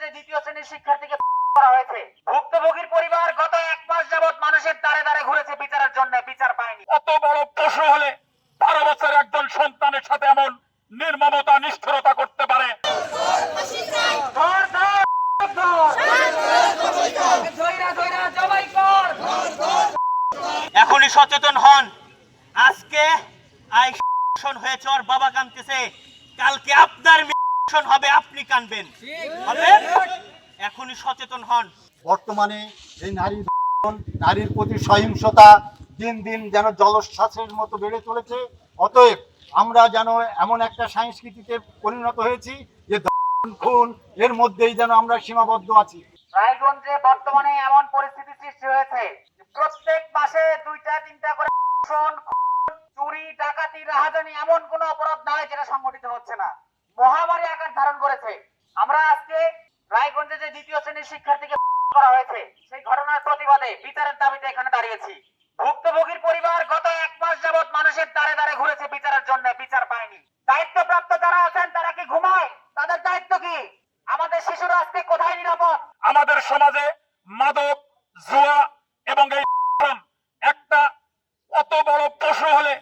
যে দ্বিতীয় শ্রেণীর শিক্ষার্থীকে করা হয়েছে, ভুক্তভোগীর পরিবার গত 1 মাস যাবত মানুষের দ্বারে দ্বারে ঘুরেছে বিচারের জন্য, বিচার পায়নি। এত বড় প্রশ্ন হলে 12 বছরের একজন সন্তানের সাথে এমন নির্মমতা নিষ্ঠুরতা করতে পারে? এখনই সচেতন হন। আজকে হয়েছে, ওর বাবা কাঁদতেছে, কালকে আপনার হবে, আপনি কাঁদবেন। এখনই সচেতন হন। বর্তমানে এই নারীর প্রতি সহিংসতা দিন দিন যেন জলোচ্ছ্বাসের মতো বেড়ে চলেছে। অতএব আমরা যেন এমন একটা সংস্কৃতিতে পরিণত হয়েছি যে খুন এর মধ্যেই যেন আমরা সীমাবদ্ধ আছি। রায়গঞ্জে বর্তমানে এমন পরিস্থিতি সৃষ্টি হয়েছে, প্রত্যেক মাসে 2-3টা করে চুরি, ডাকাতি, রাহাজানি এমন কোন অপরাধ নয় যেটা সংগঠিত হচ্ছে না। মহামারী আকার ধারণ করেছে। আমরা আজকে রায়গঞ্জে যে দ্বিতীয় শ্রেণীর শিক্ষার্থীকে করা হয়েছে সেই ঘটনার প্রতিবাদে বিচারের দাবিতে এখানে দাঁড়িয়েছি। ভুক্তভোগীর পরিবার গত 1 মাস যাবত মানুষের দ্বারে দ্বারে ঘুরেছে বিচারের জন্য, বিচার পায়নি। দায়িত্বপ্রাপ্ত যারা আছেন তারা কি ঘুমায়? তাদের দায়িত্ব কি? আমাদের শিশুরা আজকে কোথায় নিরাপদ? আমাদের সমাজে মাদক, জুয়া এবং এই একটা অত বড় প্রশ্ন হলে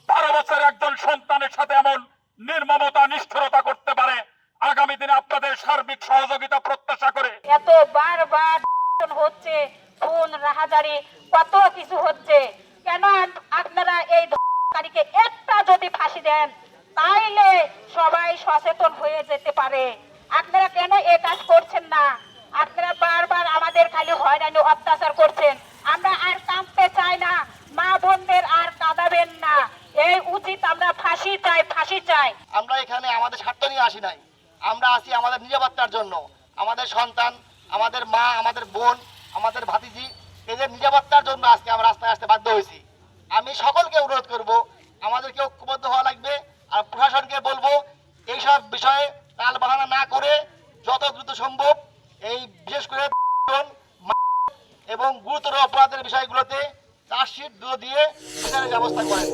12 বছরের একজন সন্তানের সাথে এমন নির্মমতা নিষ্ঠুরতা করতে পারে? আগামী দিনে আপনাদের সার্বিক সহযোগিতা প্রত্যাশা করে। এত বারবার হচ্ছে, খুন, রাহাজানি, কত কিছু হচ্ছে, কেন আপনারা এই ধর্ষণকারীকে একটা যদি ফাঁসি দেন তাইলে সবাই সচেতন হয়ে যেতে পারে? আপনারা কেন এই কাজ করছেন না? আপনারা বারবার আমাদের খালি হয়রানি অত্যাচার করছেন। আমরা আর কাঁদতে চাই না, মা বোনদের আর কাঁদাবেন না। এই উচিত, আমরা ফাঁসি চাই, ফাঁসি চাই। আমরা এখানে আমাদের স্বার্থ নিয়ে আসি নাই, আমরা আসি আমাদের নিরাপত্তার জন্য। আমাদের সন্তান, আমাদের মা, আমাদের বোন, আমাদের ভাতিজি, এদের নিরাপত্তার জন্য আজকে আমরা রাস্তায় আসতে বাধ্য হয়েছি। আমি সকলকে অনুরোধ করব, আমাদেরকে ঐক্যবদ্ধ হওয়া লাগবে। আর প্রশাসনকে বলবো, এইসব বিষয়ে টাল বাহানা না করে যত দ্রুত সম্ভব এই বিশেষ করে এবং গুরুতর অপরাধের বিষয়গুলোতে চার্জশিট দিয়ে বিচারের ব্যবস্থা করেন।